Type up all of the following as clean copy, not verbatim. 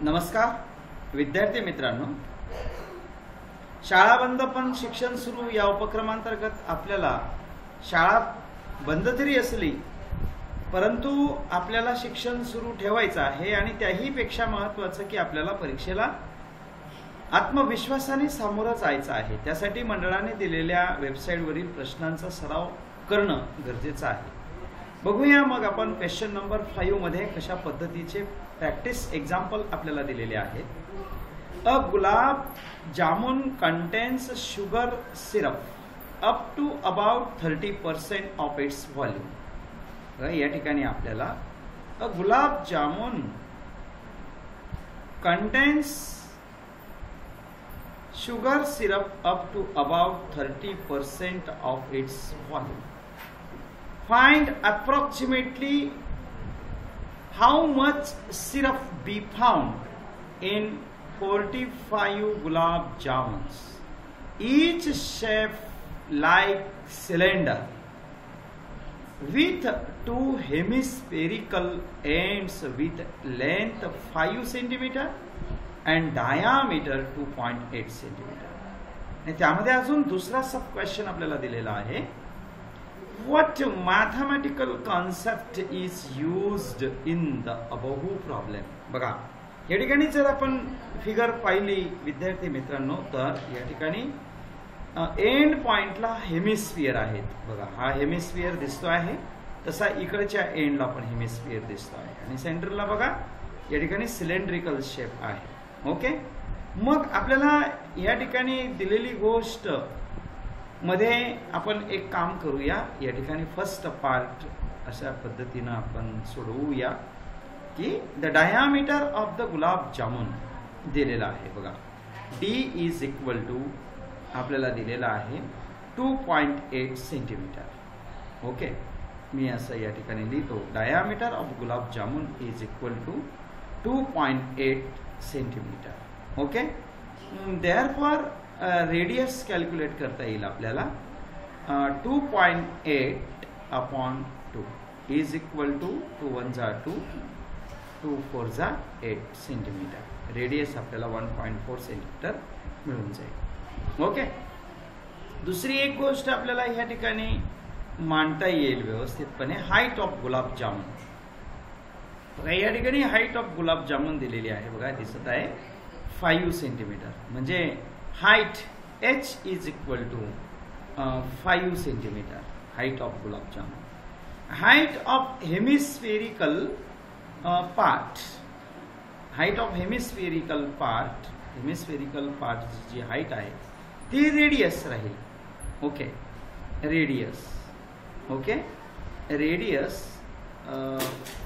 नमस्कार विद्यार्थी मित्रांनो, शाळा बंद पण शिक्षण सुरू या उपक्रमांतर्गत आपल्याला शाळा बंद तरी असली परंतु आपल्याला शिक्षण सुरू ठेवायचं आहे आणि त्याही पेक्षा महत्त्वाचं की आपल्याला परीक्षेला आत्मविश्वासाने सामोरं जायचं आहे। त्यासाठी मंडळाने दिलेल्या वेबसाईटवरील प्रश्नांचा सराव करणं गरजेचं आहे। बघूया मग आपण क्वेश्चन नंबर 5 मध्ये कशा पद्धतीचे प्रॅक्टिस एग्जाम्पल आपल्याला दिलेले आहेत। A gulab jamun contains sugar syrup up to about 30% of its volume. या ठिकाणी आपल्याला a gulab jamun contains sugar syrup up to about 30% of its volume. Find approximately how much syrup be found in 45 gulab jamuns, each shaped like cylinder with two hemispherical ends with length 5 cm and diameter 2.8 cm। आणि त्यामध्ये अजून दुसरा सब question आपल्याला दिलेला आहे। What mathematical concept is used in the above problem. बघा या ठिकाणी जर आपण फिगर पाहिली विद्यार्थी मित्रांनो तर या ठिकाणी एंड पॉइंटला हेमिस्फियर आहेत। बघा हा हेमिस्फियर दिसतो आहे, तसा इकडच्या एंडला पण हेमिस्फियर दिसतो आहे आणि सेंटरला बघा या ठिकाणी सिलेंड्रिकल शेप आहे। ओके, मग आपल्याला या ठिकाणी दिलेली गोष्ट मध्ये आपण एक काम करूया। या ठिकाणी फर्स्ट पार्ट अशा पद्धतीने आपण सोडवूया की the diameter of the gulab jamun दिलेला आहे। बघा D इज इक्वल टू आपल्याला दिलेला आहे 2.8 सेंटीमीटर। ओके, मी असं या ठिकाणी लिहितो diameter of gulab jamun is equal to 2.8 centimetre. Okay, therefore radius calculate करता येईल आपल्याला 2.8 अपॉन 2 इज इक्वल टू 2 1 जा 2 2 4 जा 8 सेंटीमीटर। रेडियस आपल्याला 1.4 सेंटीमीटर मिळून जाईल। ओके, दुसरी एक गोष्ट आपल्याला या ठिकाणी मांडता येईल व्यवस्थितपणे, हाईट ऑफ गुलाब जामुन। या ठिकाणी हाईट ऑफ गुलाब जामुन दिलेली आहे, बघा दिसत आहे 5 सेंटीमीटर, म्हणजे height H is equal to 5 centimetre height of gulab jamun. Height of hemispherical part, height of hemispherical part जी हाईट आहे ती रेडियस राहील। ओके, रेडियस रेडियस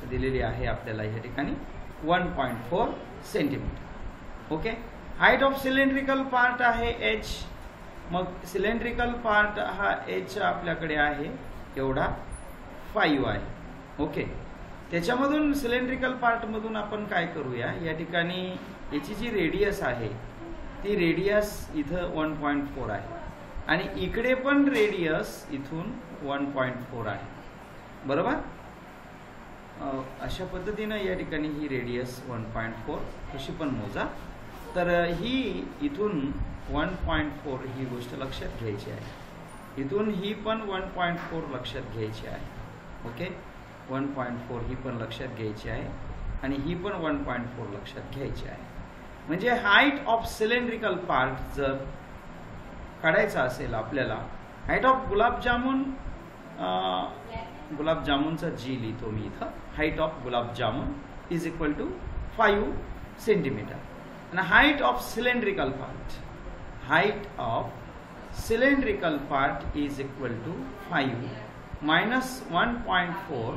दिलेली आहे आपल्याला या ठिकाणी 1.4 centimetre. Okay, height of cylindrical part आहे H, मग सिलेंड्रिकल पार्ट हा H आपल्याकडे आहे एवढा 5 आहे। ओके, त्याच्यामधून सिलेंड्रिकल पार्ट मधून आपण काय करूया, या ठिकाणी याची जी रेडियस आहे ती रेडियस इथं 1.4 आहे आणि इकडे पण रेडियस इथून 1.4 आहे, बरोबर। अशा पद्धतीने या ठिकाणी ही रेडियस 1.4 कशी पण मोजा, तर ही इथून 1.4 ही गोष्ट लक्षात घ्यायची आहे, इथून ही पण 1.4 लक्षात घ्यायची आहे। ओके, 1.4 ही पण लक्षात घ्यायची आहे आणि ही पण 1.4 लक्षात घ्यायची आहे। म्हणजे हाईट ऑफ सिलेंड्रिकल पार्ट जर काढायचा असेल आपल्याला, हाईट ऑफ गुलाबजामुनचा जी लिहितो मी इथं, height of gulab jamun is equal to 5 centimetre आणि height of cylindrical part is equal to 5 minus 1.4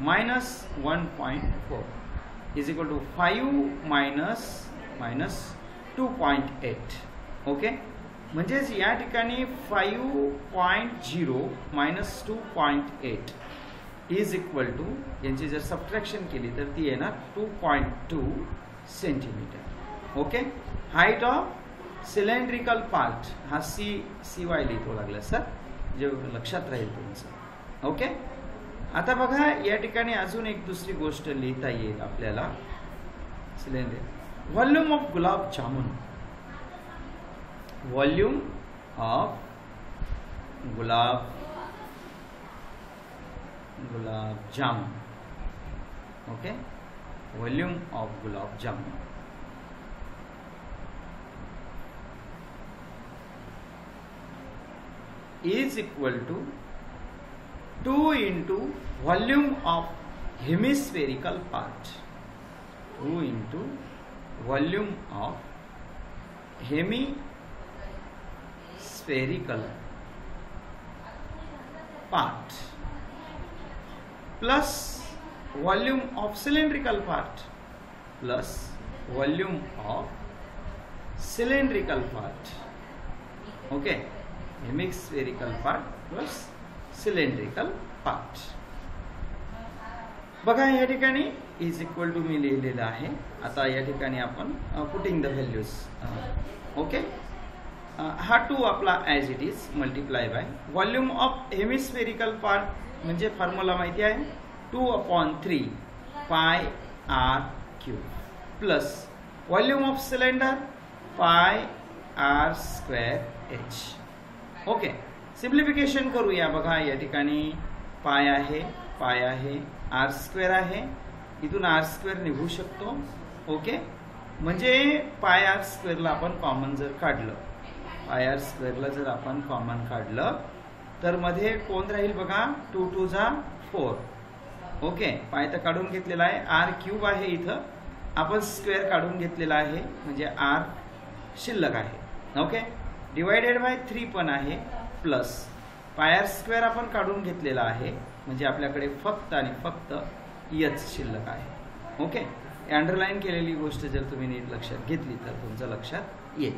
minus 1.4 is equal to 5 minus 2.8। Okay, म्हणजेच या ठिकाणी 5.0 मायनस 2.8 इज इक्वल टू यांची जर सबट्रॅक्शन केली तर ती येणार 2.2 centimetre. Okay, height of cylindrical part हा CY लिहितो लागला सर, जे लक्षात राहील तुमचं। ओके, आता बघा या ठिकाणी अजून एक दुसरी गोष्ट लिहिता येईल आपल्याला cylinder volume of gulab jamun, volume of gulab jamun, okay, volume of gulab jamun is equal to 2 into volume of hemispherical part, 2 into volume of hemispherical part plus volume of cylindrical part plus volume of cylindrical part, okay, hemispherical part plus cylindrical part. बघा या ठिकाणी is equal to me लिहिलेलं आहे. आता या ठिकाणी आपण putting the values, okay, हा 2 आपला as it is multiply by volume of hemispherical part म्हणजे फॉर्म्युला माहिती आहे 2/3 pi r cube plus volume of cylinder pi r square H. Okay, simplification करूया. बघा या ठिकाणी पाय आहे आर स्क्वेअर आहे, इथून आर स्क्वेअर निघू शकतो. ओके, म्हणजे पाय आर स्क्वेअरला आपण कॉमन जर काढलं, पाय आर स्क्वेअरला जर आपण कॉमन काढलं तर मध्ये कोण राहील बघा 2 2 जा 4. ओके, पाय तर काढून घेतलेला आहे, आर क्यूब आहे, इथं आपण स्क्वेअर काढून घेतलेला आहे म्हणजे आर शिल्लक आहे. ओके, डिवायडेड बाय 3 पण आहे प्लस पाय आर स्क्वेअर आपण काढून घेतलेला आहे म्हणजे आपल्याकडे फक्त आणि फक्त एच शिल्लक आहे. ओके, अंडरलाईन केलेली गोष्ट जर तुम्ही नीट लक्षात घेतली तर तुमच्या लक्षात येईल.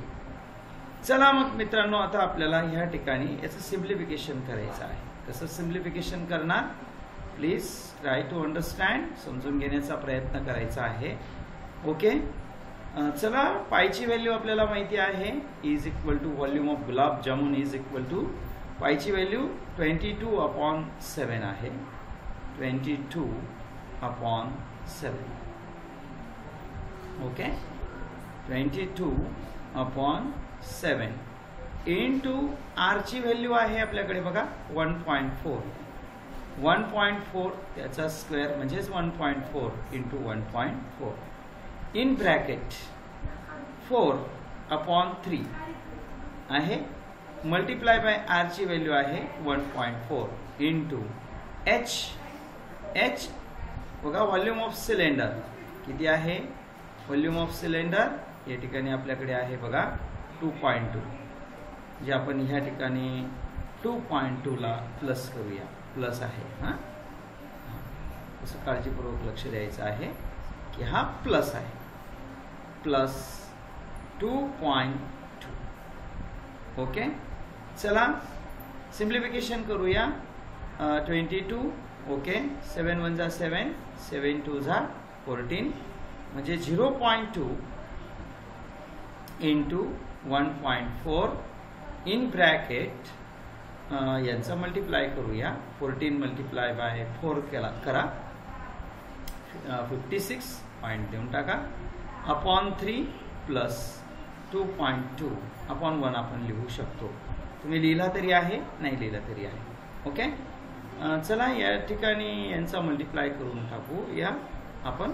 चला मग मित्रांनो, आता आपल्याला ह्या ठिकाणी याचं सिम्प्लिफिकेशन करायचं आहे. कसं सिम्प्लिफिकेशन करणार, प्लीज ट्राय टू अंडरस्टँड, समजून घेण्याचा प्रयत्न करायचा आहे. ओके, चला, पायची व्हॅल्यू आपल्याला माहिती आहे is equal to volume of gulab jamun is equal to पायची व्हॅल्यू 22/7 आहे, 22/7. ओके, 22/7 इंटू आरची व्हॅल्यू आहे आपल्याकडे बघा 1.4, 1.4 त्याचा स्क्वेअर म्हणजेच 1.4 इंटू 1.4 इन ब्रॅकेट 4/3 आहे, मल्टिप्लाय बाय आर ची व्हॅल्यू आहे 1.4 इंटू एच. एच बघा व्हॉल्यूम ऑफ सिलेंडर किती आहे, व्हॉल्यूम ऑफ सिलेंडर या ठिकाणी आपल्याकडे आहे बघा 2.2, जे आपण ह्या ठिकाणी 2.2 ला प्लस करूया, प्लस आहे. हां, असं काळजीपूर्वक लक्ष द्यायचं आहे की हा प्लस आहे, प्लस 2.2. ओके, चला सिम्प्लिफिकेशन करूया. 22, ओके, 7 1 जा 7, 7 2 जा 14 म्हणजे 0.2 इंटू 1.4 इन ब्रॅकेट यांचा मल्टिप्लाय करूया. 14 मल्टिप्लाय बाय 4 करा, 56 पॉइंट देऊन टाका अपॉन 3 प्लस 2.2/1 आपण लिहू शकतो. तुम्ही लिहिला तरी आहे, नाही लिहिला तरी आहे. ओके, चला या ठिकाणी यांचा मल्टिप्लाय करून टाकू या आपण.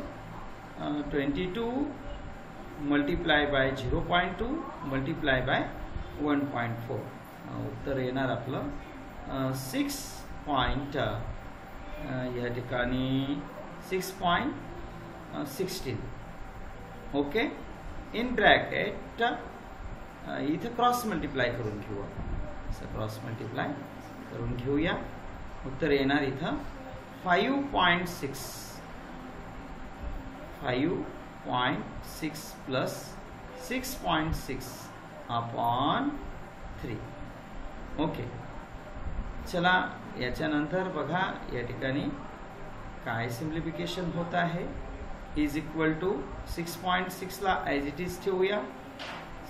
22 मल्टिप्लाय बाय 0.2 मल्टिप्लाय बाय 1.4, उत्तर येणार आपलं 6 पॉइंट या ठिकाणी 6.16. ओके, इन ब्रॅकेट इथे क्रॉस मल्टिप्लाय करून घेऊ, असं क्रॉस मल्टिप्लाय करून घेऊया. उत्तर येणार इथं 5.6 प्लस 6.6/3. ओके, चला याच्यानंतर बघा या ठिकाणी काय सिम्प्लिफिकेशन होत आहे. इज इक्वल टू 6.6 ला ॲज इट इज ठेवूया,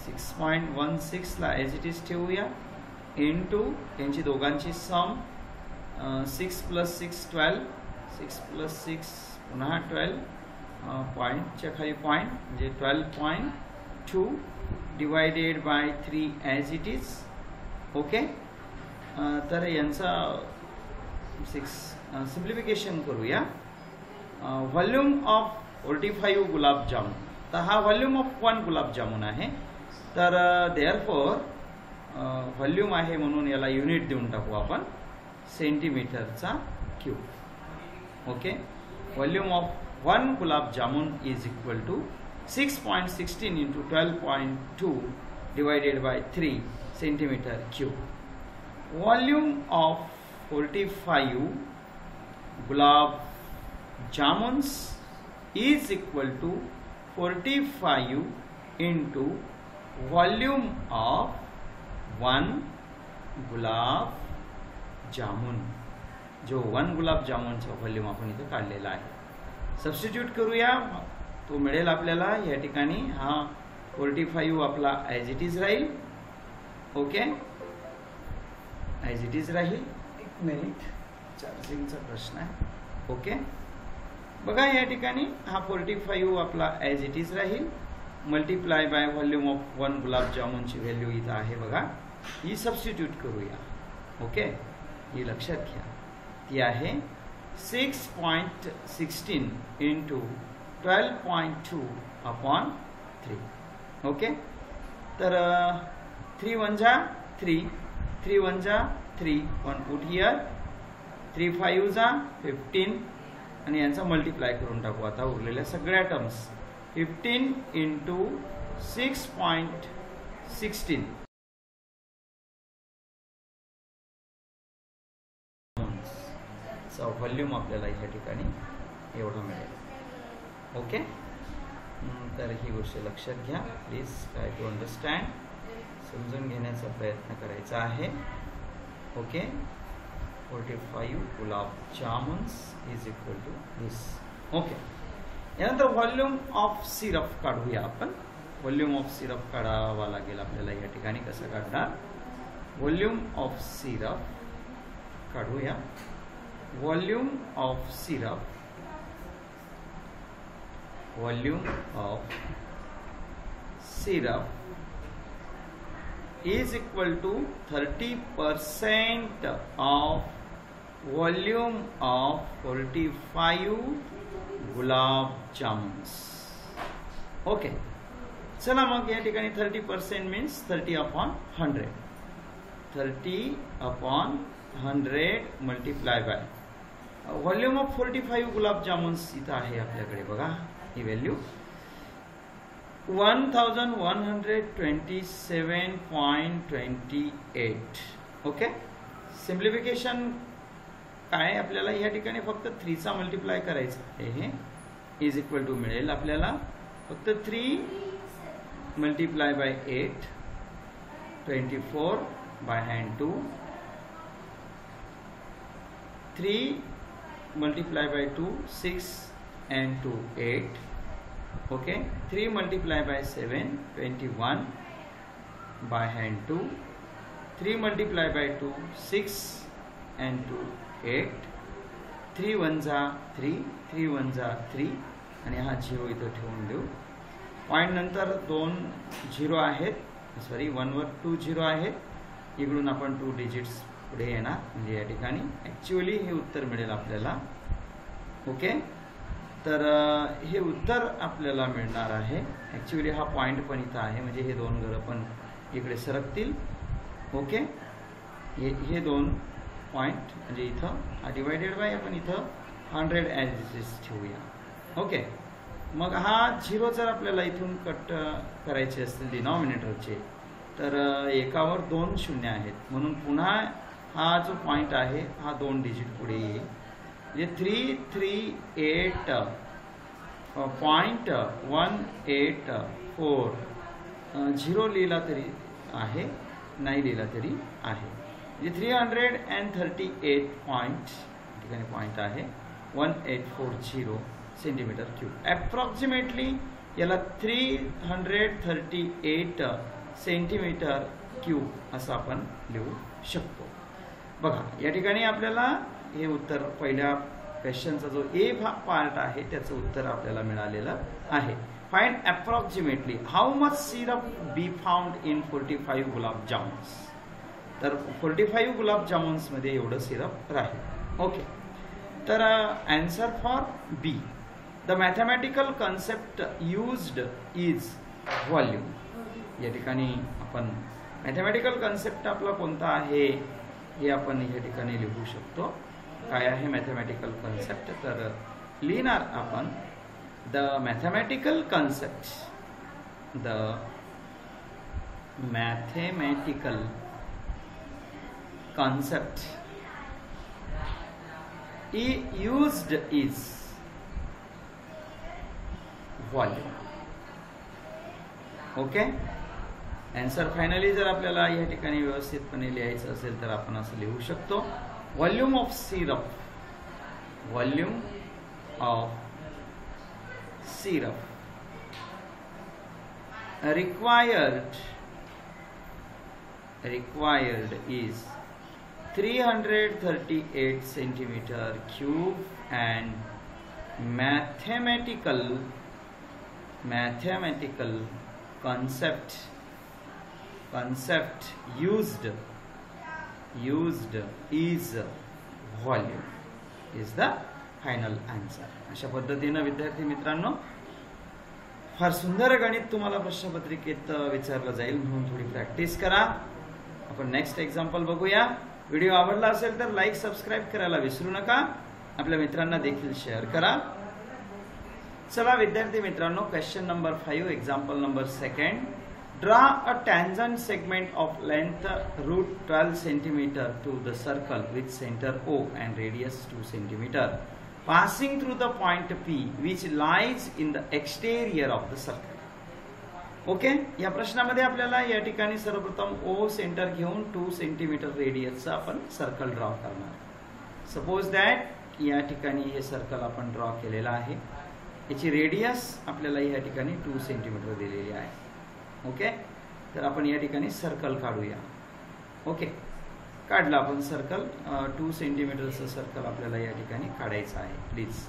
6.16 ला ॲज इट इज ठेवूया इंटू यांची दोघांची सम 6 + 6 12, 6 + 6 पुन्हा 12 पॉईंटच्या खाली पॉईंट म्हणजे 12.2 divided by 3 as it is. Okay, तर यांचा सिम्प्लिफिकेशन करूया. Volume of 45 gulab jamun. तर हा व्हॉल्यूम ऑफ 1 गुलाबजामुन आहे. तर देअरफॉर व्हॉल्यूम आहे म्हणून याला युनिट देऊन टाकू आपण सेंटीमीटरचा cube. Okay, volume of 1 gulab jamun is equal to 6.16 into 12.2 divided by 3 centimeter cube. Volume of 45 gulab jamuns is equal to 45 into volume of 1 gulab jamun. जो 1 गुलाब जामुनचा व्हॉल्यूम आपण इथे काढलेला आहे. सबस्टिट्यूट करूया. तो मिळेल आपल्याला या ठिकाणी. हा 45 आपला ॲज इट इज राहील. ओके, ॲज इट इज राहील. एक मिनिट, चार्जिंगचा प्रश्न आहे. ओके, बघा या ठिकाणी हा 45 आपला ॲज इट इज राहील. मल्टिप्लाय बाय व्हॉल्यूम ऑफ 1 गुलाबजामुनची व्हॅल्यू इथं आहे बघा. ही सबस्टिट्यूट करूया. ओके, ही लक्षात घ्या. ती आहे 6.16 into 12.2 upon 3. ओके, तर 3 1 जा 3, 3 1 जा 3, 1 put here, 3 5 जा 15 आणि यांचा मल्टिप्लाय करून टाकू आता उरलेल्या सगळ्या टर्म्स. 15 into 6.16 चा व्हॉल्यूम आपल्याला या ठिकाणी एवढं मिळेल. ओके, तर ही गोष्ट लक्षात घ्या प्लीज. Try to understand. समजून घेण्याचा प्रयत्न करायचा आहे. Okay, 45 gulab jamuns is equal to this. Okay, यानंतर व्हॉल्यूम ऑफ सिरप काढूया आपण. व्हॉल्यूम ऑफ सिरप काढावा लागेल आपल्याला या ठिकाणी. कसं काढणार? व्हॉल्यूम ऑफ सिरप काढूया. Volume of syrup, volume of syrup is equal to 30% of volume of 45 gulab jamuns. Okay, चला मग या ठिकाणी 30% means 30 upon 100. 30 upon 100 multiply by volume of 45 gulab jamuns इथं आहे आपल्याकडे बघा. ही व्हॅल्यू 1127.28. ओके, सिम्प्लिफिकेशन काय आपल्याला या ठिकाणी फक्त 3 चा मल्टिप्लाय करायचा आहे. हे इज इक्वल टू मिळेल आपल्याला फक्त 3 multiply by 8, 24 by hand 2, 3 multiply by 2, 6 and 2 8. Okay, 3 multiply by 7, 21 by hand 2, 3 multiply by 2, 6 and 2 8, 3 1 जा 3, 3 1 जा 3 आणि हा 0 इथं ठेवून देऊ. पॉईंट नंतर 2 0 आहेत. सॉरी, 1 वर 2 0 आहेत. इकडून आपण 2 डिजिट्स पुढे येणार म्हणजे या ठिकाणी ॲक्च्युअली हे उत्तर मिळेल आपल्याला. ओके, तर हे उत्तर आपल्याला मिळणार आहे. ॲक्च्युअली हा पॉईंट पण इथं आहे म्हणजे हे 2 घरं पण इकडे सरकतील. ओके, हे 2 पॉईंट म्हणजे इथं हा डिवायडेड बाय आपण इथं 100 ॲज इट इज ठेवूया. ओके, मग हा 0 जर आपल्याला इथून कट करायचे असतील डिनॉमिनेटरचे तर एकावर 2 शून्य आहेत म्हणून पुन्हा हा जो पॉईंट आहे हा 2 डिजिट पुढे येईल. म्हणजे 338.184 0 लिहिला तरी आहे, नाही लिहिला तरी आहे. म्हणजे 338 ठिकाणी पॉईंट आहे 1840 सेंटीमीटर क्यूब. ॲप्रॉक्सिमेटली याला 338 सेंटीमीटर क्यूब असं आपण लिहू शकतो. बघा या ठिकाणी आपल्याला हे उत्तर पहिल्या क्वेश्चनचा जो ए पार्ट आहे त्याचं उत्तर आपल्याला मिळालेलं आहे. Find approximately how much syrup be found in 45 gulab jamuns. तर 45 गुलाबजामुन्स मध्ये एवढं सिरप राहील. ओके, तर answer for B. The mathematical concept used is volume. या ठिकाणी आपण मॅथमॅटिकल कन्सेप्ट आपला कोणता आहे हे आपण या ठिकाणी लिहू शकतो. काय आहे मॅथमॅटिकल कन्सेप्ट? तर लिहिणार आपण the mathematical concept. The mathematical concept used is volume. Okay, answer finally जर आपल्याला या ठिकाणी व्यवस्थितपणे लिहायचं असेल तर आपण असं लिहू शकतो. Volume of syrup, volume of syrup required is 338 centimeter cube and mathematical concept used is volume is the final answer. अशा पद्धतीने विद्यार्थी मित्रांनो फार सुंदर गणित तुम्हाला प्रश्नपत्रिकेत विचारलं जाईल म्हणून थोडी प्रॅक्टिस करा. आपण नेक्स्ट एक्झाम्पल बघूया. व्हिडिओ आवडला असेल तर लाईक सबस्क्राईब करायला विसरू नका. आपल्या मित्रांना देखील शेअर करा. चला विद्यार्थी मित्रांनो, question number 5, example number 2. Draw a tangent segment of length √12 centimetre to the circle with centre O and radius 2 centimetre passing through the point P which lies in the exterior of the circle. Okay, या प्रश्नामध्ये आपल्याला या ठिकाणी सर्वप्रथम O centre घेऊन 2 centimetre रेडियसचा आपण circle draw करणार. Suppose that या ठिकाणी हे सर्कल आपण ड्रॉ केलेलं आहे. याची रेडियस आपल्याला या ठिकाणी 2 सेंटीमीटर दिलेली आहे. ओके, तर आपण या ठिकाणी सर्कल काढूया. ओके, काढला आपण सर्कल. 2 सेंटीमीटरचं सर्कल आपल्याला या ठिकाणी काढायचं आहे. Please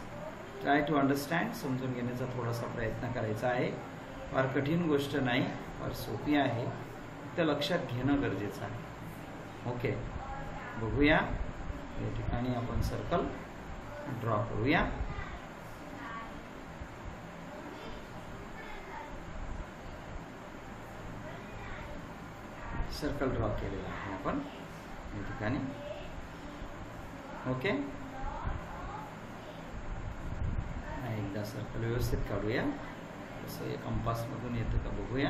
try to understand. समजून घेण्याचा थोडासा प्रयत्न करायचा आहे. फार कठीण गोष्ट नाही, फार सोपी आहे, फक्त लक्षात घेणं गरजेचं आहे. ओके, बघूया. या ठिकाणी आपण सर्कल ड्रॉ करूया. सर्कल ड्रॉ केलेला आहे आपण या ठिकाणी. ओके, एकदा सर्कल व्यवस्थित काढूया. कसं कंपास मधून येतं का बघूया.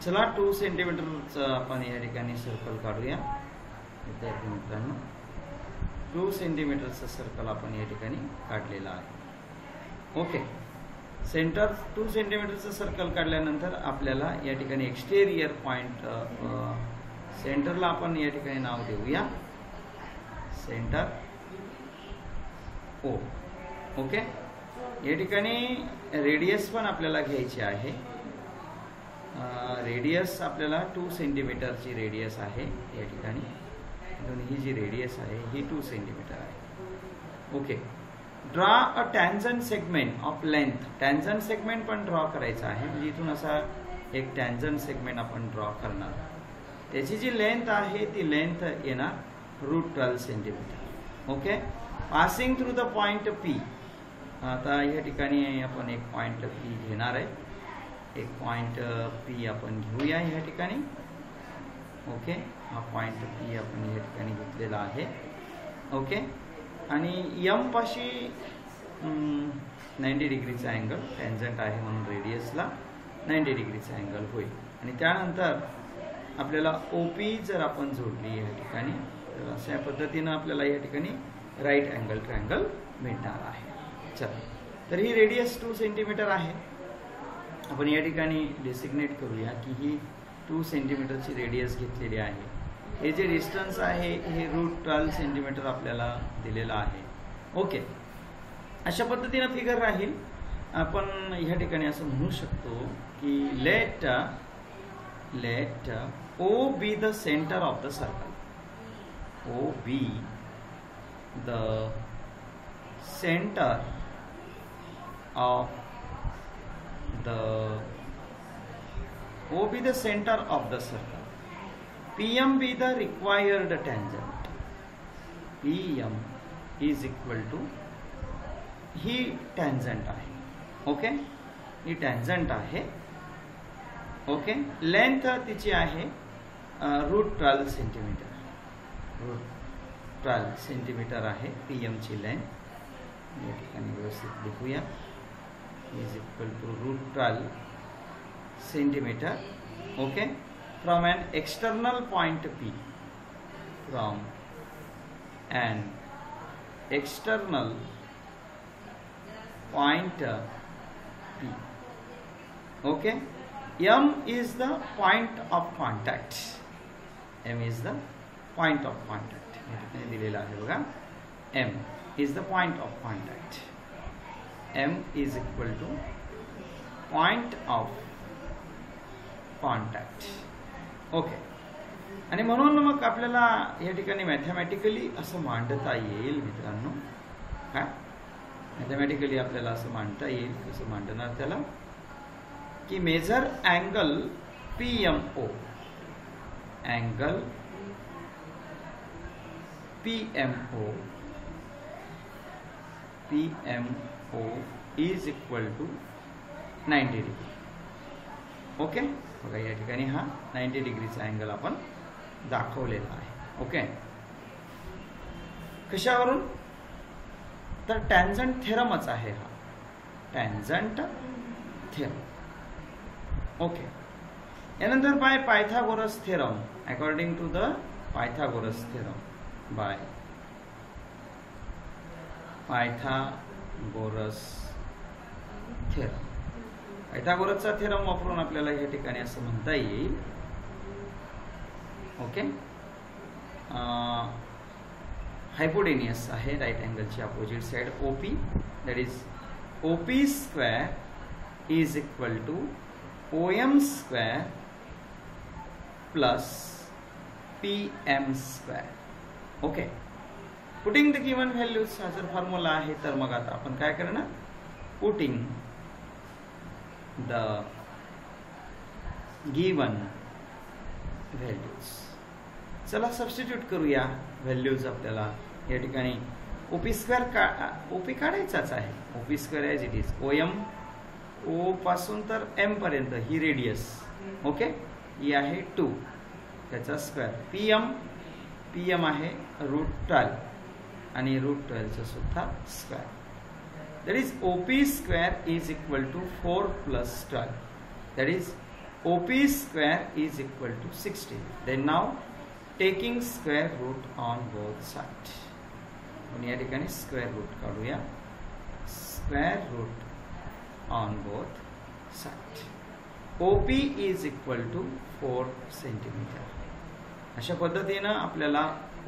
चला 2 सेंटीमीटरचं आपण या ठिकाणी सर्कल काढूया. विद्यार्थी मित्रांनो, 2 सेंटीमीटरचं सर्कल आपण या ठिकाणी काढलेलं आहे. ओके, सेंटर 2 सेंटीमीटरचं सर्कल काढल्यानंतर आपल्याला या ठिकाणी एक्सटेरियर पॉइंट सेंटरला आपण या ठिकाणी नाव देऊया सेंटर O. ओके, या ठिकाणी रेडियस पण आपल्याला घ्यायची आहे. रेडियस आपल्याला 2 सेंटीमीटरची रेडियस आहे या ठिकाणी. ही जी रेडियस आहे ही 2 सेंटीमीटर आहे. Okay, draw a tangent segment of length. Tangent segment पण ड्रॉ करायचा आहे. म्हणजे इथून असा एक टॅन्जंट सेगमेंट आपण ड्रॉ करणार. त्याची जी लेंथ आहे ती लेंथ येणार √12 centimetre. Okay, passing through the point P. आता या ठिकाणी आपण एक पॉइंट P घेणार आहे. एक पॉइंट P आपण घेऊया या ठिकाणी. ओके, हा पॉइंट P आपण या ठिकाणी घेतलेला आहे. ओके, आणि M पाशी 90 डिग्रीचा अँगल टॅन्जंट आहे म्हणून रेडियसला 90 डिग्रीचा अँगल होईल. आणि त्यानंतर आपल्याला OP जर आपण जोडली या ठिकाणी तर अशा पद्धतीनं आपल्याला या ठिकाणी राईट अँगल ट्रायंगल मिळणार आहे. चला, तर ही रेडियस 2 सेंटीमीटर आहे. आपण या ठिकाणी डेसिग्नेट करूया की ही 2 सेंटीमीटरची रेडियस घेतलेली आहे. हे जे डिस्टन्स आहे हे √12 सेंटीमीटर आपल्याला दिलेलं आहे. ओके, अशा पद्धतीनं फिगर राहील. आपण या ठिकाणी असं म्हणू शकतो की late O be the center of the circle. O be the center of the O be the center of the circle, PM be the required tangent. PM is equal to ही tangent आहे. Okay, ही tangent आहे. Okay, length तिची आहे √12 centimetre. √12 centimetre आहे PM ची length. या ठिकाणी व्यवस्थित लिहूया. Is equal to √12 centimeter. Okay, from an external point P, from an external point P. Okay, M is the point of contact. M is the point of contact. दिलेला आहे बघा. M is the point of contact. M is equal to point of contact. Okay, आणि म्हणून मग आपल्याला या ठिकाणी mathematically असं मांडता येईल मित्रांनो. काय मॅथमॅटिकली आपल्याला असं मांडता येईल. कसं मांडणार त्याला, की measure angle PMO, angle PMO is equal to 90 degree. Okay, बघा या ठिकाणी हा 90 डिग्रीचा अँगल आपण दाखवलेला आहे. ओके, कशावरून, तर टॅन्जंट थेरमच आहे हा, टॅन्जंट थेरम. ओके, यानंतर by Pythagoras theorem, according to the Pythagoras theorem, by Pythagoras theorem. पायथागोरसचा थेरम वापरून आपल्याला या ठिकाणी असं म्हणता येईल. ओके, हायपोटेनियस आहे राईट अँगलची opposite side OP, that is OP square is equal to OM square plus PM square. Okay, putting the given values हा जर फॉर्म्युला आहे तर मग आता आपण काय करणार, पुटिंग द गिवन व्हॅल्यूज. चला सबस्टिट्यूट करूया व्हॅल्यूज. आपल्याला या ठिकाणी OP स्क्वेअर OP काढायचाच आहे. OP square as it is O पासून तर M पर्यंत ही रेडियस. ओके, ही आहे 2, त्याचा स्क्वेअर. PM आहे √12 आणि √12चं सुद्धा square. That is OP square is equal to 4 plus 12. That is OP square is equal to 60. Then now taking square root on both sides. आपण या ठिकाणी स्क्वेअर रूट काढूया. Square root on both side. OP is equal to 4 centimetre. अशा पद्धतीनं आपल्याला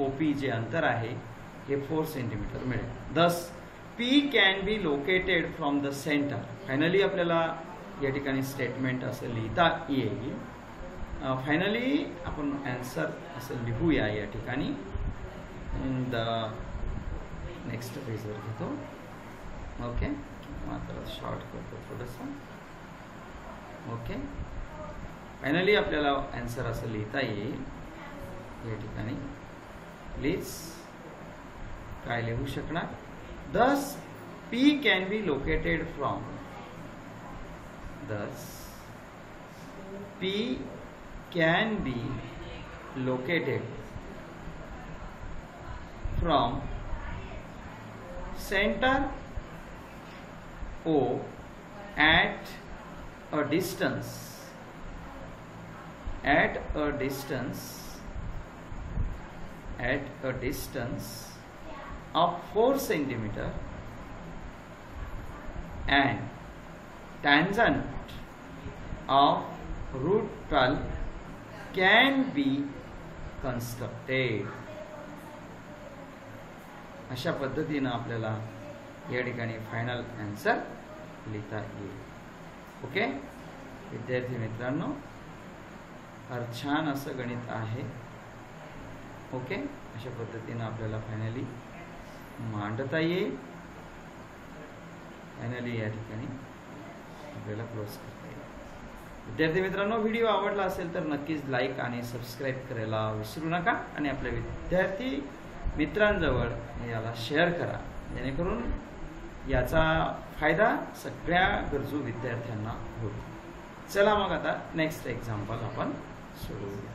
OP जे अंतर आहे हे 4 सेंटीमीटर मिळेल. Thus P can be located from the center. Finally आपल्याला या ठिकाणी स्टेटमेंट असं लिहिता येईल. फायनली आपण आन्सर असं लिहूया या ठिकाणी. द नेक्स्ट पेजवर घेतो. ओके, मात्र शॉर्ट करतो थोडंसं. ओके, फायनली आपल्याला आन्सर असं लिहिता येईल या ठिकाणी. प्लीज काय लिहू शकणार, thus P can be located from, thus P can be located from center O at a distance of 4 centimeter and tangent of √12 can be constructed. अशा पद्धतीनं आपल्याला या ठिकाणी फायनल आन्सर लिहिता येईल. ओके विद्यार्थी मित्रांनो, फार छान असं गणित आहे. ओके, अशा पद्धतीनं आपल्याला फायनली मांडता येईल. फायनली या ठिकाणी आपल्याला क्लोज करता येईल. विद्यार्थी मित्रांनो, व्हिडिओ आवडला असेल तर नक्कीच लाईक आणि सबस्क्राईब करायला विसरू नका आणि आपल्या विद्यार्थी मित्रांजवळ याला शेअर करा, जेणेकरून याचा फायदा सगळ्या गरजू विद्यार्थ्यांना होईल. चला मग आता नेक्स्ट एक्झाम्पल आपण सोडवूया.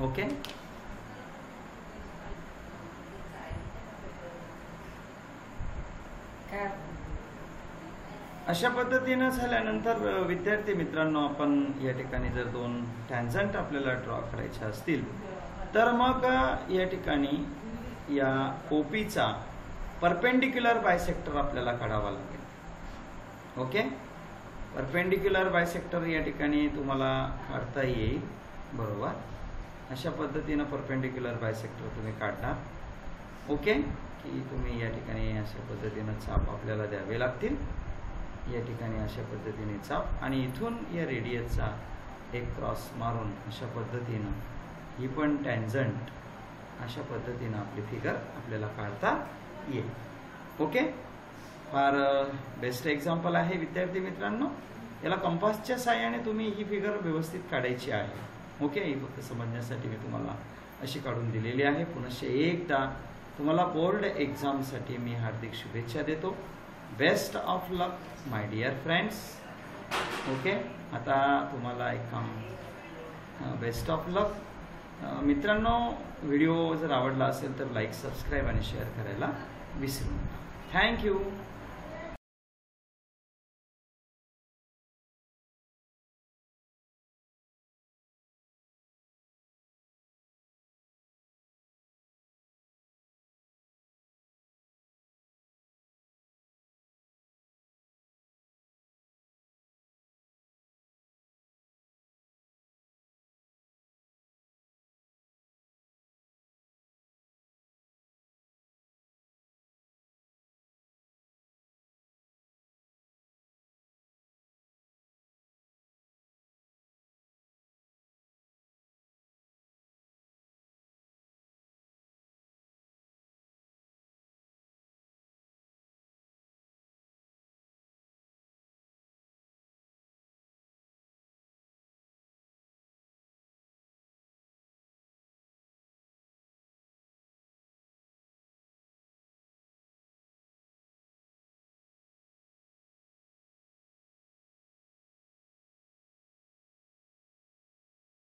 ओके. अशा पद्धतीनं झाल्यानंतर विद्यार्थी मित्रांनो, आपण या ठिकाणी जर दोन टॅन्जंट आपल्याला ड्रॉ करायचे असतील तर मग या ठिकाणी या ओपीचा परपेंडिक्युलर बायसेक्टर आपल्याला काढावा लागेल. ओके. परपेंडिक्युलर बायसेक्टर या ठिकाणी तुम्हाला काढता येईल. बरोबर. अशा पद्धतीनं परपेंडिक्युलर बायसेक्टर तुम्ही काढणार. ओके. की तुम्ही या ठिकाणी अशा पद्धतीनं चाप आपल्याला द्यावे लागतील. या ठिकाणी अशा पद्धतीने चाप आणि इथून या रेडियसचा एक क्रॉस मारून अशा पद्धतीनं ही पण टॅन्जंट अशा पद्धतीनं आपली फिगर आपल्याला काढता येईल. ओके. फार बेस्ट एक्झाम्पल आहे विद्यार्थी मित्रांनो. याला कंपासच्या साहाय्याने तुम्ही ही फिगर व्यवस्थित काढायची आहे. ओके. ही फक्त समजण्यासाठी मी तुम्हाला अशी काढून दिलेली आहे. पुनश्च एकदा तुम्हाला बोर्ड एक्झामसाठी मी हार्दिक शुभेच्छा देतो. Best of luck my dear friends. Okay. आता तुम्हाला एक काम, बेस्ट ऑफ लक. मित्रांनो, व्हिडिओ जर आवडला असेल तर लाईक, सबस्क्राईब आणि शेअर करायला विसरू नका. थँक्यू.